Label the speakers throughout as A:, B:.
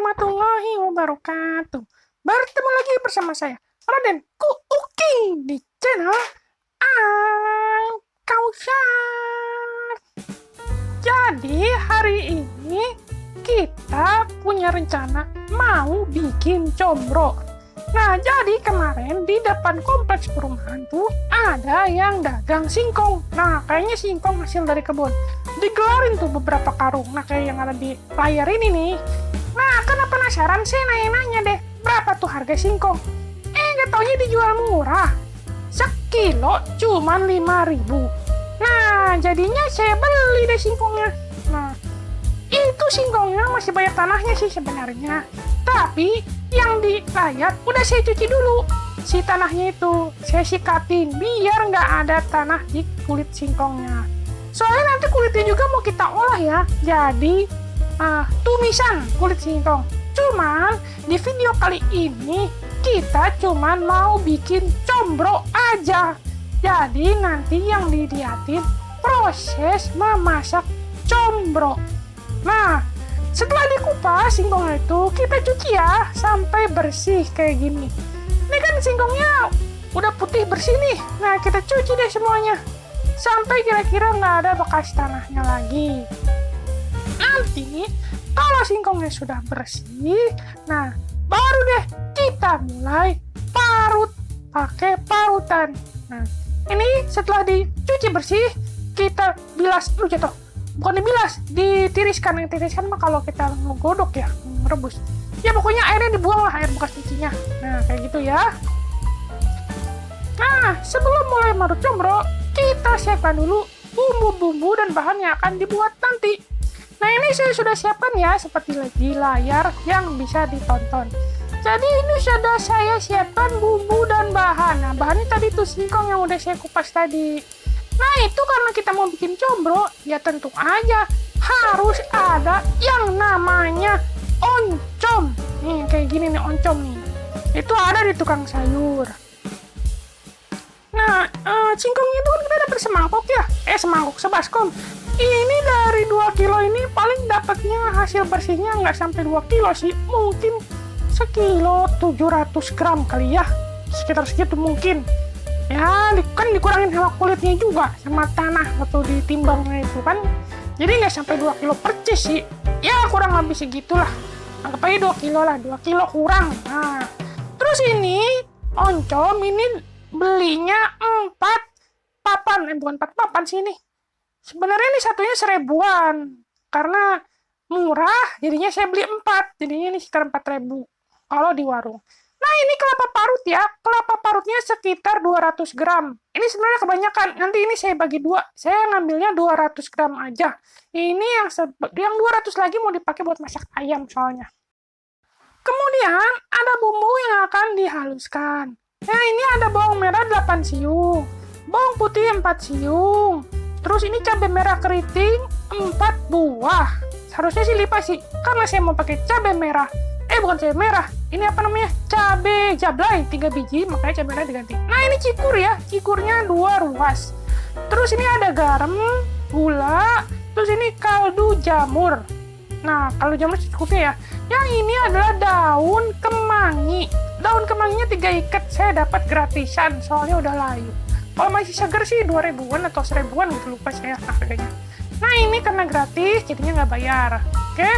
A: warahmatullahi wabarakatuh. Bertemu lagi bersama saya, Raden Uki, di channel Kausar. Jadi hari ini kita punya rencana mau bikin combro. Nah, jadi kemarin di depan kompleks perumahan tuh ada yang dagang singkong. Nah, kayaknya singkong hasil dari kebun. Digelarin tuh beberapa karung. Nah, kayak yang ada di layar ini nih. Nah, karena penasaran saya nanya-nanya deh, berapa tuh harga singkong? Nggak taunya dijual murah. Sekilo cuman 5.000. Nah, jadinya saya beli deh singkongnya. Nah, itu singkongnya masih banyak tanahnya sih sebenarnya. Tapi yang di layar udah saya cuci dulu. Si tanahnya itu saya sikatin biar nggak ada tanah di kulit singkongnya. Soalnya nanti kulitnya juga mau kita olah ya. Jadi tumisan kulit singkong. Cuman di video kali ini kita cuman mau bikin combro aja. Jadi nanti yang dilihatin proses memasak combro. Nah, setelah dikupas singkongnya itu kita cuci ya sampai bersih kayak gini. Ini kan singkongnya udah putih bersih nih. Nah, kita cuci deh semuanya sampai kira-kira nggak ada bekas tanahnya lagi. Nanti kalau singkongnya sudah bersih, nah baru deh kita mulai parut pakai parutan. Nah, ini setelah dicuci bersih kita bilas dulu jatuh. Bukan dibilas, ditiriskan. Yang tiriskan mah kalau kita ngegodok ya, merebus. Ya pokoknya airnya dibuang lah, air bekas cucinya. Nah, kayak gitu ya. Nah, sebelum mulai marut combro, kita siapkan dulu bumbu-bumbu dan bahan yang akan dibuat nanti. Nah, ini saya sudah siapkan ya, seperti di layar yang bisa ditonton. Jadi ini sudah saya siapkan bumbu dan bahan. Nah, bahannya tadi tuh singkong yang udah saya kupas tadi. Nah, itu karena kita mau bikin combro, ya tentu aja harus ada yang namanya oncom. Nih, kayak gini nih oncom nih. Itu ada di tukang sayur. Nah, singkongnya itu kan kita dapat semangkok ya. Semangkok sebaskom. Ini dari 2 kilo ini paling dapatnya hasil bersihnya nggak sampai 2 kilo sih. Mungkin sekilo 700 gram kali ya. Sekitar segitu mungkin. Ya, kan dikurangin sama kulitnya juga, sama tanah waktu ditimbangnya itu kan. Jadi nggak sampai 2 kilo percis sih. Ya, kurang lebih segitulah. Anggap aja 2 kilo lah, 2 kilo kurang. Nah, terus ini oncom ini belinya 4 papan. Bukan 4 papan sih ini. Sebenarnya ini satunya 1.000-an. Karena murah, jadinya saya beli 4. Jadinya ini sekitar 4.000 kalau di warung. Nah, ini kelapa parut ya. Kelapa parutnya sekitar 200 gram. Ini sebenarnya kebanyakan. Nanti ini saya bagi 2. Saya ngambilnya 200 gram aja. Ini yang 200 lagi mau dipakai buat masak ayam soalnya. Kemudian ada bumbu yang akan dihaluskan. Nah, ini ada bawang merah 8 siung. Bawang putih 4 siung. Terus ini cabai merah keriting 4 buah. Seharusnya sih lipat sih. Karena saya mau pakai cabai merah. Bukan cabai merah. Ini apa namanya? Cabai jablay 3 biji, makanya cabai merah diganti. Nah, ini cikur ya. Cikurnya 2 ruas. Terus ini ada garam, gula, terus ini kaldu jamur. Nah, kaldu jamur secukupnya ya. Yang ini adalah daun kemangi. Daun kemanginya 3 ikat. Saya dapat gratisan, soalnya udah layu. Kalau masih segar sih 2.000-an atau 1.000-an gitu, lupa saya harganya. Nah, ini karena gratis, jadinya nggak bayar. Oke?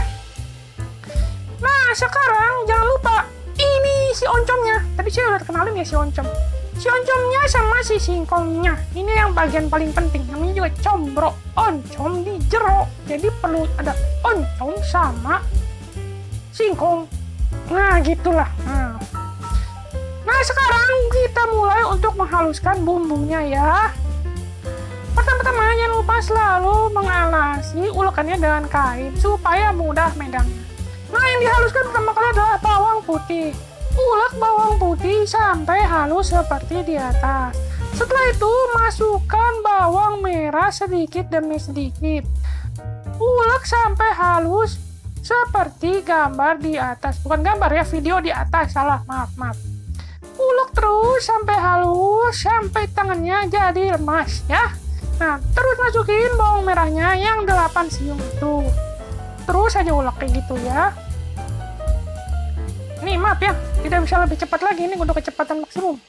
A: Nah, sekarang jangan lupa, ini si oncomnya. Tadi saya udah kenalin ya si oncom. Si oncomnya sama si singkongnya. Ini yang bagian paling penting. Namanya juga combro. Oncom di jero. Jadi perlu ada oncom sama singkong. Nah, gitulah. Nah, sekarang kita mulai untuk menghaluskan bumbunya ya. Pertama-tama jangan lupa selalu mengalasi ulekannya dengan kain supaya mudah megangnya. Nah, yang dihaluskan pertama kali adalah bawang putih. Ulek bawang putih sampai halus seperti di atas. Setelah itu, masukkan bawang merah sedikit demi sedikit. Ulek sampai halus seperti gambar di atas. Bukan gambar ya, video di atas. Salah, maaf. Ulek terus sampai halus, sampai tangannya jadi lemas ya. Nah, terus masukin bawang merahnya yang 8 siung itu. Terus aja ulek kayak gitu ya. Nih, maaf ya, tidak bisa lebih cepat lagi, ini untuk kecepatan maksimum.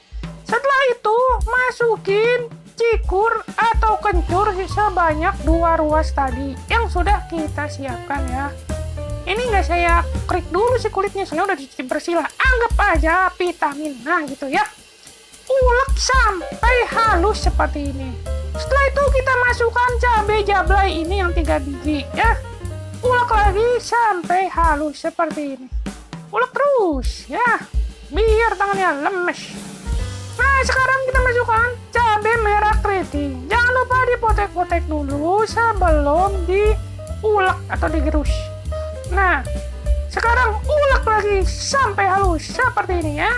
A: Setelah itu, masukin cikur atau kencur sebanyak 2 ruas tadi yang sudah kita siapkan ya. Ini nggak saya krik dulu sih kulitnya, soalnya udah dicuci bersih lah. Anggap aja vitamin, nah gitu ya. Ulek sampai halus seperti ini. Setelah itu kita masukkan cabai jablay ini yang 3 biji ya. Ulek lagi sampai halus seperti ini. Ulek terus ya, biar tangannya lemes. Nah, sekarang kita masukkan cabai merah keriting. Jangan lupa dipotek-potek dulu sebelum diulek atau digerus. Nah, sekarang ulek lagi sampai halus seperti ini ya.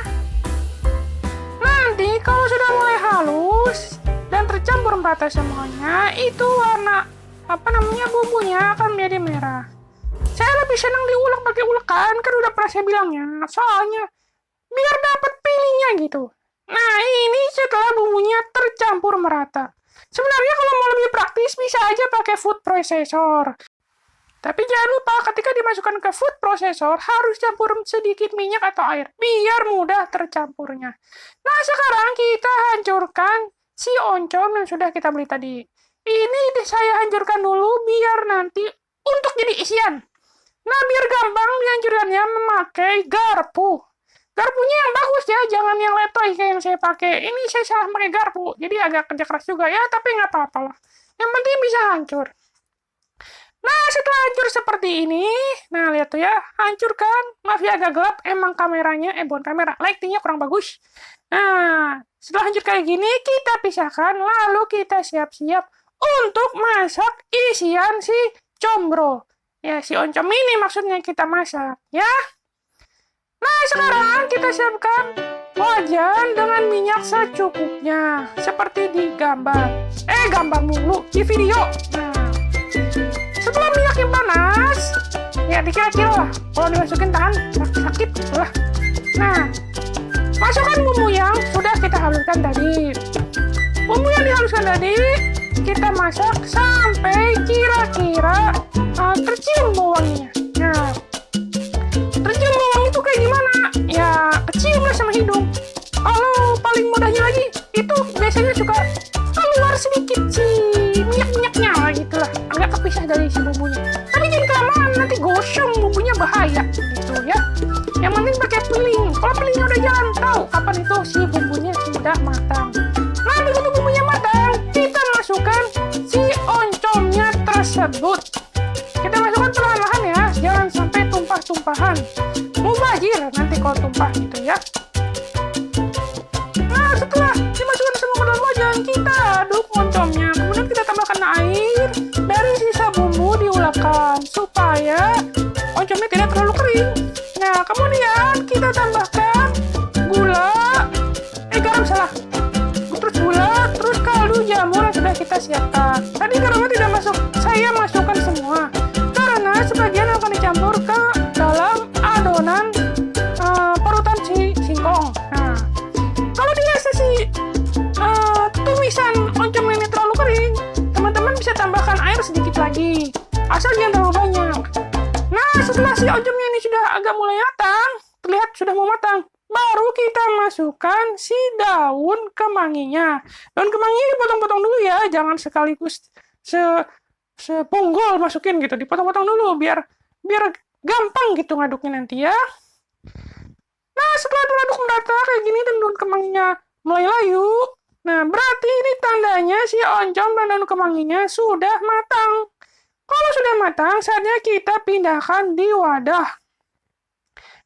A: Nanti kalau sudah mulai halus dan tercampur merata semuanya, itu warna bumbunya akan menjadi merah. Saya lebih senang diulek pakai ulekan, kan udah pernah saya bilangnya. Soalnya biar dapat pilihnya gitu. Nah, ini setelah bumbunya tercampur merata. Sebenarnya kalau mau lebih praktis bisa aja pakai food processor. Tapi jangan lupa ketika dimasukkan ke food processor harus campur sedikit minyak atau air biar mudah tercampurnya. Nah, sekarang kita hancurkan si oncom yang sudah kita beli tadi. Ini saya hancurkan dulu biar nanti untuk jadi isian. Nah, biar gampang dihancurkannya memakai garpu. Garpunya yang bagus ya, jangan yang letoy kayak yang saya pakai. Ini saya salah pakai garpu, jadi agak kerja keras juga ya, tapi nggak apa-apa lah. Yang penting bisa hancur. Nah, setelah hancur seperti ini, nah lihat tuh ya, hancurkan. Maaf ya agak gelap, emang kameranya, bukan kamera, lightingnya kurang bagus. Nah, setelah hancur kayak gini, kita pisahkan, lalu kita siap-siap untuk masak isian si combro. Ya, si oncom ini maksudnya kita masak, ya. Nah, sekarang kita siapkan wajan dengan minyak secukupnya, seperti di gambar. Gambar mulu, di video. Nah, setelah minyaknya panas, ya dikira-kira lah, kalau dimasukin tangan sakit lah. Nah, masukkan bumbu yang sudah kita haluskan tadi. Bumbu yang dihaluskan tadi, kita masak sampai kira-kira tercium bawangnya. Nah, tercium bawang itu kayak gimana? Ya, kecium lah sama hidung. Kalau paling mudahnya lagi, itu biasanya suka keluar sedikit sih minyak-minyaknya lah gitu lah. Agak kepisah dari si bumbunya. Tapi jangan kelamaan, nanti gosong bumbunya bahaya gitu ya. Yang penting pakai piling. Kalau pilingnya udah jalan, tahu kapan itu si bumbunya sudah matang. Nah, begitu bumbunya matang, kita masukkan si oncomnya tersebut. Kita masukkan perlahan-lahan ya, jangan sampai tumpah-tumpahan. Mubazir nanti kalau tumpah gitu ya. Nah, setelah dimasukkan semua ke dalam wajan, kita aduk oncomnya. Kemudian kita tambahkan air dari sisa bumbu diulekkan supaya oncomnya tidak terlalu kering. Nah, kemudian kita tambahkan garam salah. Terus gula, terus kaldu jamur yang sudah kita siapkan. Tadi garamnya tidak masuk, saya masukkan semua. Karena sebagian akan dicampur ke dalam adonan parutan si singkong. Nah, kalau dirasa si tumisan oncom ini terlalu kering, teman-teman bisa tambahkan air sedikit lagi. Asal jangan terlalu banyak. Nah, setelah si oncomnya ini sudah agak mulai matang, terlihat sudah mau matang, baru kita masukkan si daun kemanginya. Daun kemanginya dipotong-potong dulu ya, jangan sekaligus seponggol masukin gitu, dipotong-potong dulu biar gampang gitu ngaduknya nanti ya. Nah, setelah diaduk merata kayak gini dan daun kemanginya mulai layu, nah berarti ini tandanya si oncom dan daun kemanginya sudah matang. Kalau sudah matang, saatnya kita pindahkan di wadah.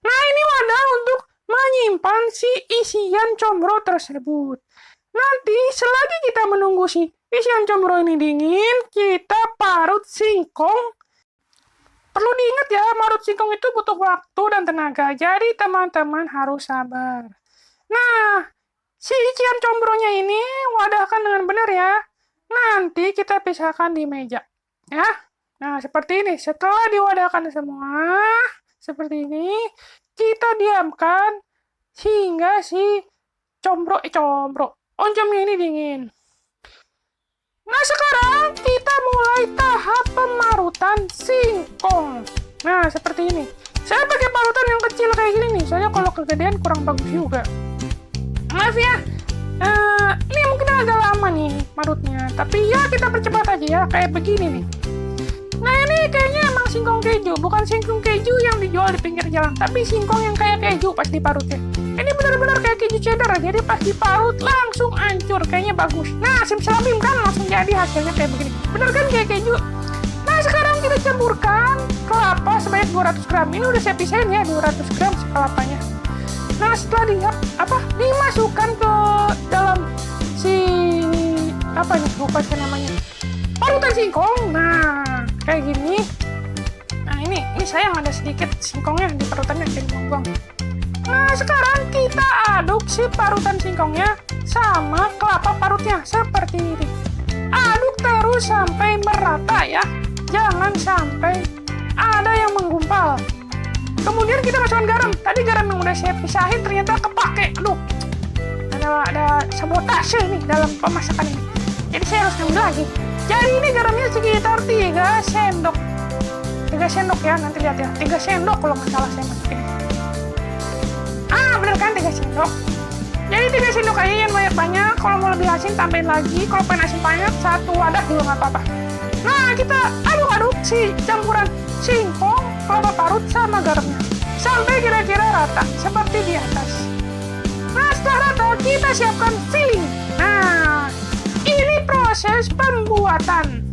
A: Nah, ini wadah untuk menyimpan si isian combro tersebut. Nanti selagi kita menunggu si isian combro ini dingin, kita parut singkong. Perlu diingat ya, parut singkong itu butuh waktu dan tenaga. Jadi teman-teman harus sabar. Nah, si isian combronya ini wadahkan dengan benar ya. Nanti kita pisahkan di meja. Ya. Nah, seperti ini. Setelah diwadahkan semua, seperti ini, kita diamkan hingga si oncomnya ini dingin. Nah, sekarang kita mulai tahap pemarutan singkong. Nah, seperti ini. Saya pakai parutan yang kecil kayak gini nih, soalnya kalau kegedean kurang bagus juga. Maaf ya, ini mungkin agak lama nih marutnya, tapi ya kita percepat aja ya, kayak begini nih. Nah ini kayaknya emang singkong keju, bukan singkong keju yang dijual di pinggir jalan, tapi singkong yang kayak keju pas diparutnya. Ini benar-benar kayak keju cheddar, jadi pas diparut langsung hancur, kayaknya bagus. Nah simsalabim kan langsung jadi hasilnya kayak begini. Bener kan kayak keju? Nah sekarang kita campurkan kelapa sebanyak 200 gram. Ini udah saya pisahin ya 200 gram si kelapanya. Nah setelah dimasukkan ke dalam si apa nih lupa saya namanya parutan singkong. Nah kayak gini. Nah ini sayang ada sedikit singkongnya di parutannya jadi buang. Nah sekarang kita aduk si parutan singkongnya sama kelapa parutnya seperti ini. Aduk terus sampai merata ya. Jangan sampai ada yang menggumpal. Kemudian kita masukkan garam. Tadi garam yang udah saya pisahin ternyata kepake. Aduh, ada sabotase nih dalam pemasakan ini. Jadi saya harus ngambil lagi. Jadi ini garamnya sekitar 3 sendok. 3 sendok ya, nanti lihat ya. 3 sendok kalau nggak salah saya masukin. Bener kan 3 sendok. Jadi 3 sendok aja yang banyak-banyak. Kalau mau lebih asin tambahin lagi. Kalau pengen asin banyak 1 wadah juga nggak apa-apa. Nah kita aduk-aduk si campuran singkong, kelapa parut sama garamnya sampai kira-kira rata seperti di atas. Nah setelah rata kita siapkan filling. Nah ini proses pembuatan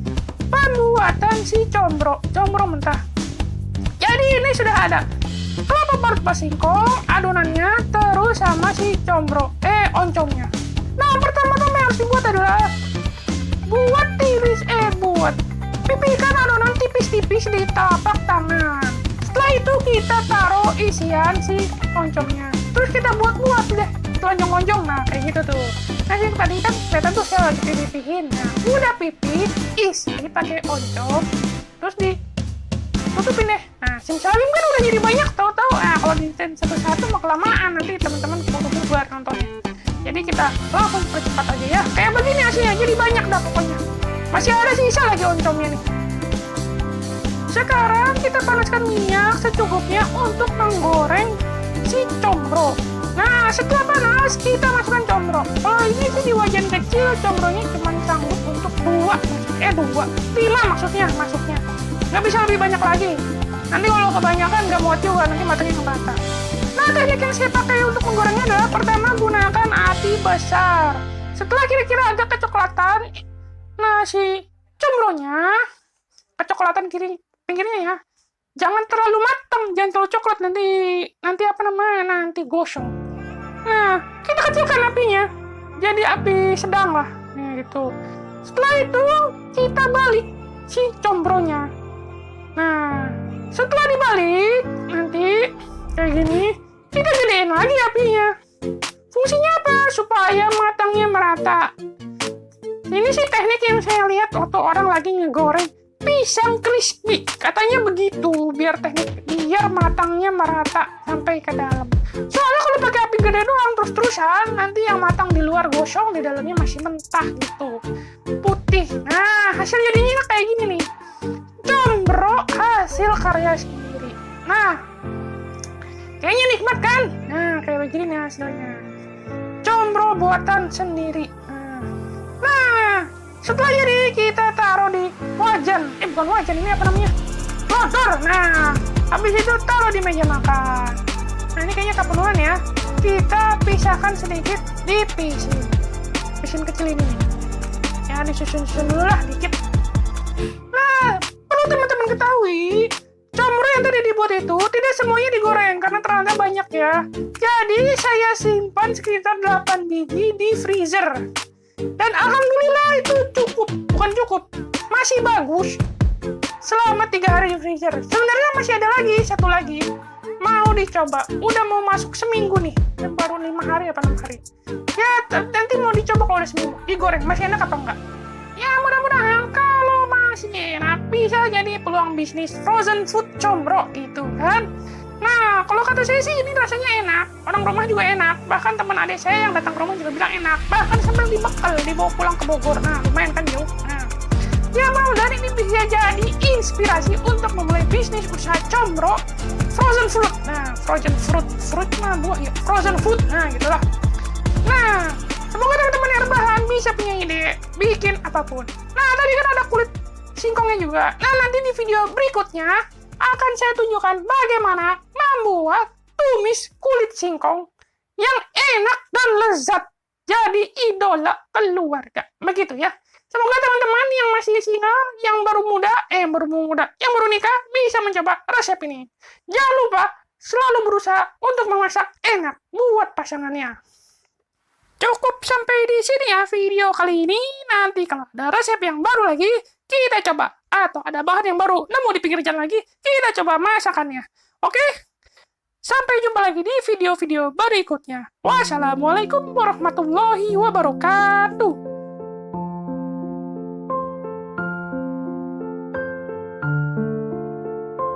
A: si combro mentah. Jadi ini sudah ada kelapa parut pas singkong, adonannya terus sama si oncomnya. Nah pertama-tama yang harus dibuat adalah pipihkan adonan tipis-tipis di telapak tangan. Setelah itu kita taruh isian si oncomnya. Terus kita buat-buat deh, lonjong-lonjong. Nah kayak gitu tuh. Nah yang tadi kan kelihatan tuh saya lagi pipihin. Nah udah pipih, isi pakai oncom, terus ditutupin deh. Nah simsalabim kan udah jadi banyak tahu-tahu. Nah kalau diitin satu-satu mau kelamaan nanti teman-teman mau buat nontonnya. Jadi kita langsung percepat aja ya. Kayak begini hasilnya, jadi banyak dah pokoknya. Masih ada sisa lagi oncomnya nih. Sekarang kita panaskan minyak secukupnya untuk menggoreng si combro. Nah setelah panas kita masukkan combro. Kalau ini sih di wajan kecil combronya cuma sanggup untuk 5 maksudnya masuknya. Nggak bisa lebih banyak lagi. Nanti kalau kebanyakan nggak muat juga, nanti matangnya nggak rata. Nah teknik yang saya pakai untuk menggorengnya adalah pertama gunakan api besar. Setelah kira-kira agak kecoklatan, nah si combronya kecoklatan pinggirnya ya. Jangan terlalu matang, jangan terlalu coklat nanti gosong. Nah, kita kecilkan apinya. Jadi api sedang lah. Nah, gitu. Setelah itu kita balik si combronya. Nah, setelah dibalik nanti kayak gini, kita gedein lagi apinya. Fungsinya apa? Supaya matangnya merata. Ini sih teknik yang saya lihat waktu orang lagi ngegoreng pisang crispy. Katanya begitu, biar matangnya merata sampai ke dalam. Soalnya kalau pakai api gede doang terus-terusan, nanti yang matang di luar gosong, di dalamnya masih mentah gitu. Putih. Nah, hasil jadinya kayak gini nih. Combro hasil karya sendiri. Nah, kayaknya nikmat kan? Nah, kayak begini nih hasilnya. Combro buatan sendiri. Nah, setelah jadi kita taruh di wajan. Bukan wajan, ini apa namanya? Lodor. Nah, habis itu taruh di meja makan. Nah, ini kayaknya kepenuhan ya. Kita pisahkan sedikit di pisin kecil ini. Ya, disusun-susun dulu lah dikit. Nah, perlu teman-teman ketahui, combro yang tadi dibuat itu tidak semuanya digoreng karena ternyata banyak ya. Jadi saya simpan sekitar 8 biji di freezer. Dan alhamdulillah itu bukan cukup, masih bagus selama 3 hari di freezer. Sebenarnya masih ada lagi, 1 lagi mau dicoba. Udah mau masuk seminggu nih, baru 5 hari apa 6 hari. Ya nanti mau dicoba kalau udah seminggu, digoreng masih enak apa enggak. Ya mudah-mudahan kalau masih enak bisa jadi peluang bisnis frozen food combro gitu kan. Nah, kalau kata saya sih ini rasanya enak. Orang rumah juga enak. Bahkan teman adik saya yang datang ke rumah juga bilang enak. Bahkan sambil dibekal, dibawa pulang ke Bogor. Nah, lumayan kan jauh. Nah, ya mudah-mudahan ini bisa jadi inspirasi untuk memulai bisnis usaha combro frozen fruit. Nah, frozen fruit mah buah ya, frozen food. Nah, gitulah. Nah, semoga teman-teman yang rebahan bisa punya ide bikin apapun. Nah, tadi kan ada kulit singkongnya juga. Nah, nanti di video berikutnya akan saya tunjukkan bagaimana membuat tumis kulit singkong yang enak dan lezat jadi idola keluarga. Begitu ya. Semoga teman-teman yang masih single, yang baru nikah bisa mencoba resep ini. Jangan lupa selalu berusaha untuk memasak enak buat pasangannya. Cukup sampai di sini ya video kali ini. Nanti kalau ada resep yang baru lagi, kita coba. Atau ada bahan yang baru nemu di pinggir jalan lagi, kita coba masakannya. Oke? Sampai jumpa lagi di video-video berikutnya. Wassalamualaikum warahmatullahi wabarakatuh.